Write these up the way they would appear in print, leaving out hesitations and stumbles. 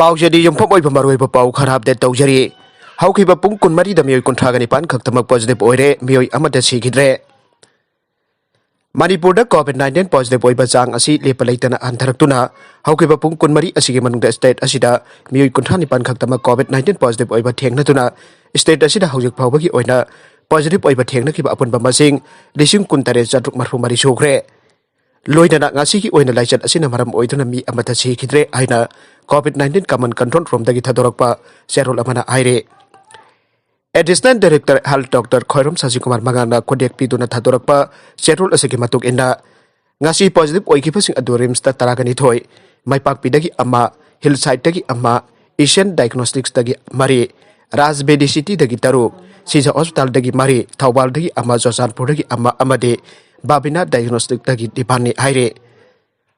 Paujadi yung pamoy pamaroy pa pau kharap de taujari. Haukhiba pung kunmari da miyoy kuntragani pan khaktamak positive oire miyoy amada sikhidre. Manipur da COVID-19 positive oiba Chang asi lepa leitana antaraktuna haukhiba pung kunmari asigi manungda state asida miyoy kuntrani pan khaktamak COVID-19 positive oiba thengnatuna state asida haujik phawbagi oina positive oiba thengnakiba apunba masing lising kuntare chatruk marhumari sokre. Loinana ngasi ki oina Laichat asina maram oiduna mi amata sikhidre aina COVID-19 common control from dagi thadorakpa serol amana aire. Assistant Director Health Dr. Khairam Sajikumar Mangana Kodek Piduna Thadorakpa serol asigi matuk inna ngasi positive oikipasing adu RIMS ta taragani thoi maipak pidagi ama hillside dagi ama Asian Diagnostics dagi mari Rajbedi City dagi taruk Sija Hospital dagi mari Thawbal dagi ama Josanpur dagi ama amade Babina Diagnostic dagi dipani aire.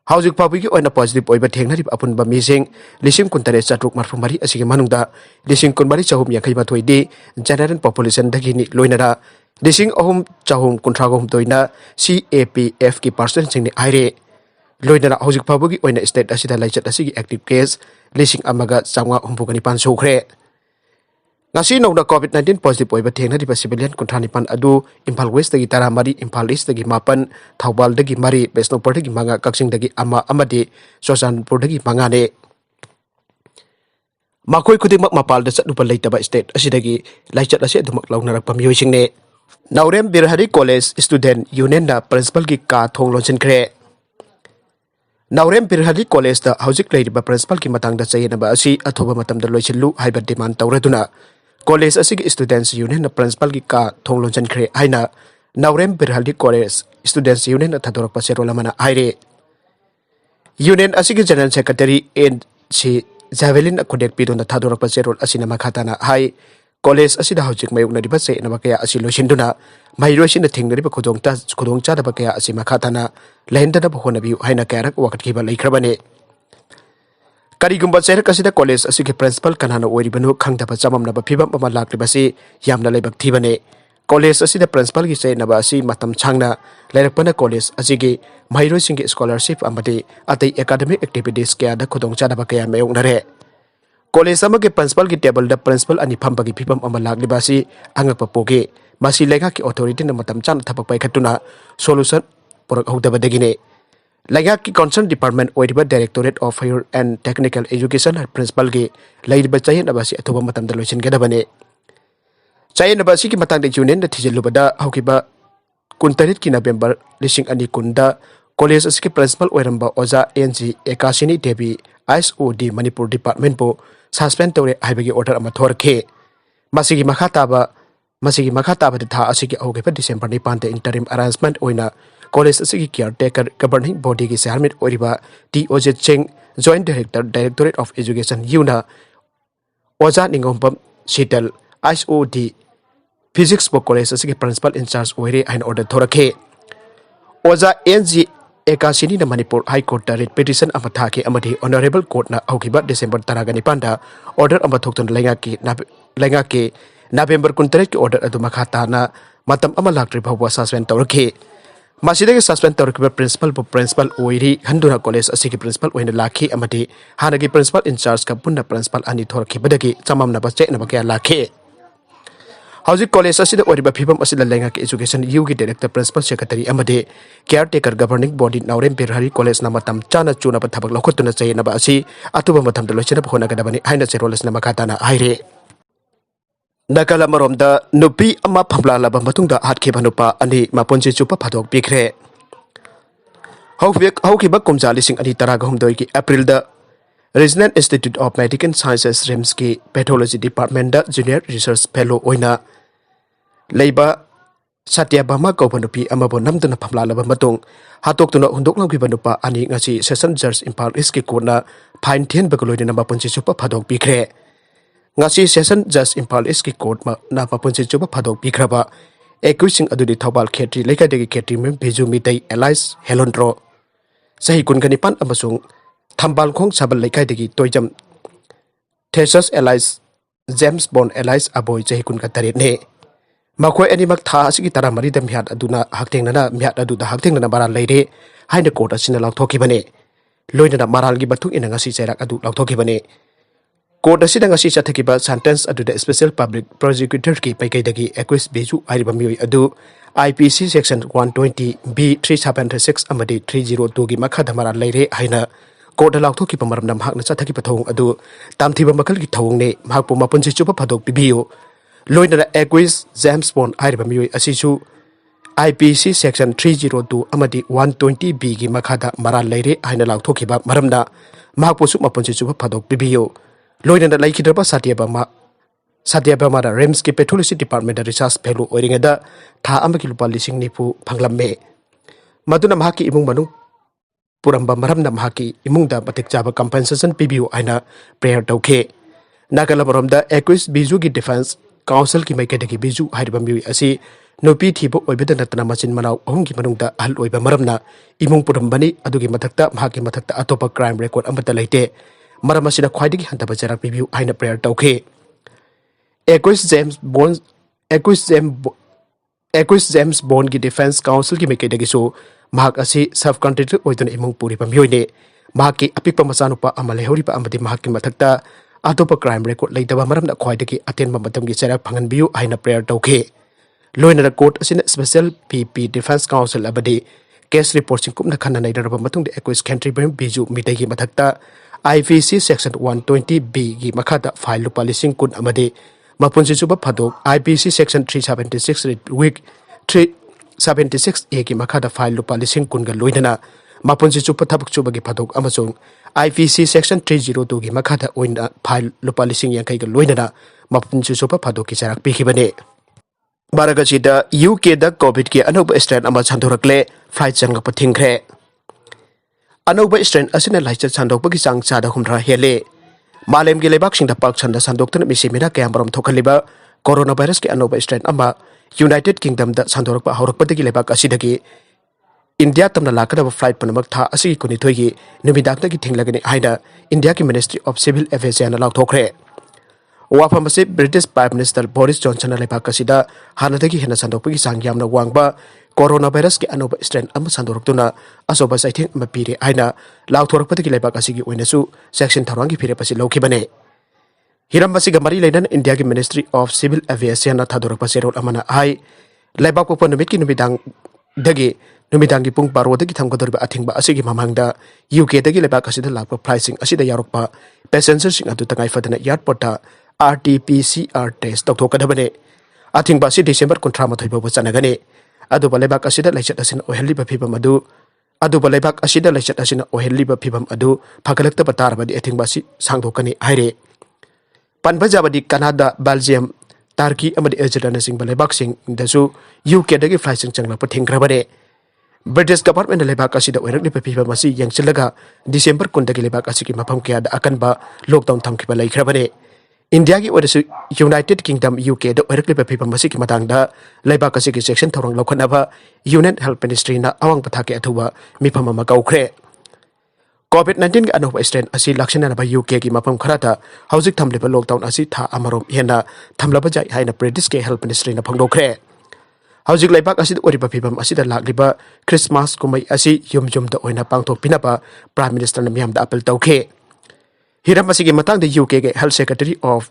Haujik pabigi oina positive oiba thengnari apunba mising lising kuntare chatruk marfumari asigi manungda lising kunmari chahum yakhaiba thoidi general population dagi ni loinara lising ahum chahum kuntragom toina CAPF ki percent singni aire. Loinara haujik pabigi oina state asida Laichat asigi active case lising amaga changwa humpugani pan Koukhre. Ngasi nongda COVID-19 positive oiba thengnari civilian kuntrani pan adu Imphal West dagi taramari Imphal East dagi mapan Thawbal dagi mari Besnopur dagi manga Kaksing dagi ama amadi Josanpur dagi manga ne makoi khudimak mapal da chatnupa leitaba state asidagi Laichat ase adumak launarak pamiyoi singne Naurem Birhari College Student Union na principal gi ka thong Thingjinnakhre. Naurem Birhari College da haujik leiriba principal ki matangda chayenaba asi Athuba matamda loichillu haiba demand tawraduna College asigi Students Union na principal gi ka thong Thingjinnakhre aina Naurem Birhari College Students Union na thadorakpa serol amana aire. Union asigi General Secretary NC Javelin Kodek Piduna thadorakpa serol asina makhatana hai College asida haujik mayukna riba se na bakaya asi loisinduna mahiroisina thingnariba khudong chada bakaya asi makhatana lehendana bhona bi haina karak wakatkhiba leikrabane. Karigumba Cherak asida College asigi principal kanana oiribanu khangdaba chamamnaba phibam ama lakribasi yamna leibak thibane. College asida principal gi chainaba asi matam changna leirakpana College asigi mahiroisingi scholarship amati atai academic activities kaya da khudong chada bakaya mayuknare. College amagi principal gi table da principal ani phambagi phibam ama lakribasi angakpa poge masi lenga ki authority na matam chana thapak pai khatuna solution porak hokdabadagine. Laichat ki concerned department oiriba Directorate of Higher and Technical Education principal gi leiriba chayen abasi Athuba matamda loisin gadabane. Chayen abasi ki matang de union da thijellubada haukiba kuntarit ki November lising ani kunda college asiki principal oiramba oja NG Ekasini Devi ISOD Manipur department po suspend tore haibagi order ama thorkhe. Masigi makhataba de tha asiki augepa December ni pante interim arrangement oina College asigi caretaker governing body ki chairman oiriba TOJ Chang Joint Director Directorate of Education Yuna Oja Ningompam Sital ISOD Physics po College asigi principal in charge oire ain order thorakhe. Oja NG Ekasini na Manipur High Court da writ petition ama thake amadi Honorable Court na aukiba December taragani panda order ama thoktun lenga ke November kuntaret ki order adu makhata na matam ama laktri bhawa suspend tawrakhe. Masidagi suspend tawrakiba principal po principal oiri Handura College asigi principal oina lakhi amadi Hannagi principal in charge ka punna principal ani thorakibadagi chamamnaba cheknaba kaya lakhe. Haujik college asida oriba phibam asida lenga ki education UG director principal secretary amade caretaker governing body Naurem Birhari College na matam chana chuna pa thabak lokhotuna chayena ba asi Athuba matam da lochena phona gadabani haina cherolas na makatana haire. Nakala maromda Nupi ama Famlanlaba Matung Hatkhiba Nupa ani Mapunsi Chuppa Fadok Pikhre. Haukhiba kumja lising ani taragahumdoi ki April da Regional Institute of Medical Sciences RIMS ki Pathology Department da Junior Research Fellow oina Leibak Satyabama Kaupanupi amabo namduna Famlanlaba Matung Hatkhiba Nupa ani ngasi session judge Imphal East ki kona fine thien bagaloina na Mapunsi Chuppa Fadok Pikhre. Ngasi session judge Imphal East ki court na Mapunsi Chuppa Fadok Pikhraba accusing adudi Thawbal Khetri Laikadagi Khetri mem Biju Mitai Allies Helondro Sahi Kunganipan amasung Thambal Khong Sabal Laikadagi Toijam Thesus Allies James Bond Allies Aboy Sahi Kun Kataret ne Makoi animak tha asigi taramari dam hyat aduna haktengnana myat adu da haktengnana baral leire haina court asina laukthokibane loinana maral gi bathuk ina ngasi cherak adu laukthokibane Court asida ngasi chathkiba sentence aduda special public prosecutor ki paikaidagi accuse beju ariba mioi adu IPC section 120 B 376 amadi 302 gi makhada mara leire haina court laukhoki pamaramnam hakna chathkiba thong adu tamthiba makal gi thong ne mahakpu Mapunsi Chuppa Fadok pibiyo loinara accuse James Bond ariba mioi asisu IPC section 302 amadi 120 B gi makhada mara leire haina laukhokiba maramna mahakpu su Mapunsi Chuppa Fadok pibiyo Loinana Laichat Satyaba Mara RIMS ki Petroleum Department Research Fellow Oringada Tha Amaki Lupa Lising Nipu Panglamme Maduna Mahaki Imung Manu Puramba Maramna Mahaki Imungda Batik Java Compensation PBU Aina Prayer Tokhe Nakalabaramda Equis Bizugi Defense Council ki Maikadaki Bizu Haidabami Asi Nupi Thibo Obidanatana Machin Manau Ongi Manungda Al Oiba Maramna Imung Purambani Adugi Matakta Mahaki Matakta Atopa Crime Record Amata Laite Maramasina Quiding Hantaba Jarak Review Aina Prayer Tokhe Equus James Bond ki Defense Council ki Mekadagiso Mahak Asi self contracted Oitan Imung Puri Pamyone Mahaki Apipa Masanupa Amalehori Amadi Mahaki Matakta Atopa Crime Record Laitaba Maramna Quidaki Aten Mamatam ki Jarak Pangan View Aina Prayer Tokhe Loina Court Asin Special PP Defense Council Abadi Case Report Kumna Khana Naidaba Matung the Equus Country Biju Mitaki Matakta IPC section 120B gi makhada file lupa lising kun amade Mapunsi Chuppa Fadok IPC section 376 week 376A gi makhada file lupa lising kun ga loinana Mapunsi Chuppa Thabak Chuba gi Fadok amasung IPC section 302 gi makhada oina file lupa lising yankai ga loinana Mapunsi Chuppa Fadok ki charak pikhibane Baragachida UK da COVID ki Anouba strain ama chandhorakle flight Thingkhre Anouba strain asina Laichat Sandokpagi Chang Chada humra Helli Malem gi Leibak singda Park Chanda Sandoktan misimina kayamram thokhaliba coronavirus ki Anouba strain ama United Kingdom da Sandokpa haurakpadagi Leibak asidagi India tamna Lakpadagi Flight panamak tha asigi kunithoi gi numidakta gi thinglagani haina India ki Ministry of Civil Affairs yana laukthokre Wafamasi British Prime Minister Boris Johnson Leibak asida hanadagi hena Sandokpagi Chang yamna wangba coronavirus ki Anouba strain ama sandoraktuna asoba saithing ama pire aina lauthorakpadagi Leibak asigi oinasu section tharangi phire pasi lokhibane hiram basiga mari leinan India ki Ministry of Civil Aviation na thadorakpa serol amana ai Leibak pokpa numit ki numidang dagi numidang gi pung paro dagi thamgadorba athingba asigi mamangda UK dagi Leibak asida lakpa pricing asida yarokpa passengers sing adu tangai fadana airport ta RT-PCR test tokthokadabane athingba si December 13 bo chanagane Athuba Leibak asida Laichat asina Helli Fibam adu Athuba Leibak asida Laichat asina Helli Fibam adu Phagalakta Patarabadi Athingbasi Sangdokani Haire Panbajabadi Canada Belgium Turkey amadi Algeria sing Leibak sing dasu UK dagi flight sing changla Thingkhre British government Leibak asida Oirakli Fibam asi yangchilaga December 10 dagi Leibak asiki mafam kya da akanba lockdown thamkhiba laikhrabane India ki odasu United Kingdom UK da oirakli Fibam asi ki matangda Leibak asiki section thorang lokhanaba Union Health Ministry na awang pathake Athuba Mifam ama Koukhre COVID-19 ki Anouba strain asi lakshana ba UK ki mafam kharata hauzik thamliba lockdown asi tha amarom hena thamlaba jai haina British ke Health Ministry na phangdokre hauzik Leibak asi oriba Fibam asi da lakliba Christmas kumai asi yum da oina pangthok pinaba Prime Minister na miyam da appeal tawkhe Hiram asigi matang the UK ke Health Secretary of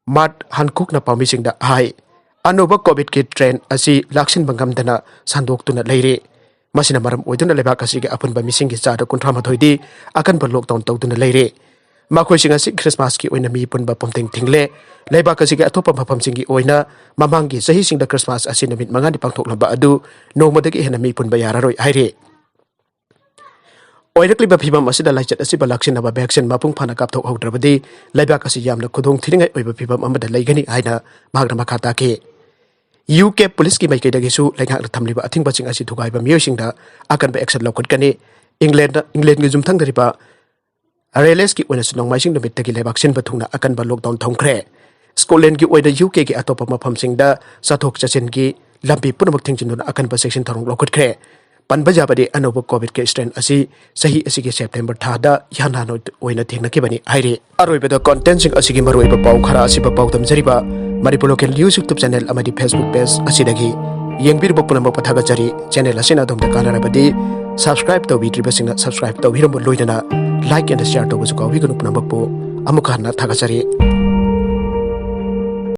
Matung Hatkhiba Nupa hai Anouba Covid ki trend asi laksin bangam dana sandoktuna leire masina maram oiduna Leibak asigi apunba mising ki Chada 13 di akan ber lockdown tawduna leire makhoi singa si Christmas ki oina mi punba pomteng thingle Leibak asigi atopa mafam singi oina mamangi sahi singda Christmas asi namit mangani pangthoklaba adu nomodagi hena mi punba yararoi haire Oirakli Fibam asida Laichat asiba laksinaba vaccine mapung phana kapthok haudrabadi Leibak asi yamna khudong thiringai oiba Fibam amada leigani haina mahakna makhata ke UK police ki maikaidagi su leingak thamliba athingba ching asi thugaiba miyosingda akanba action lokhatkani England gi jumthang dariba RLS ki oina sunong maising numit tagi Leibak sinba thungna akanba lockdown thongkhre Scotland ki oina UK ki atopa mafam singda sathok chachin ki lampi punamak thingjinuna akanba section thorong lokhatkre Panbajabadi Anouba Covid ke strain asi sahi asigi September thada yanano oina thingnakibani haire aroibeda content sing asigi maroiba pau khara asiba pau tamjariba Manipur local news YouTube channel amadi Facebook page asidagi yengbirba punama pathaga jari channel asina domda kanarabadi subscribe to vidriba singna subscribe to hiram loidana like and share to busuka wigunu punama po अमुक हन्ना थागचरी।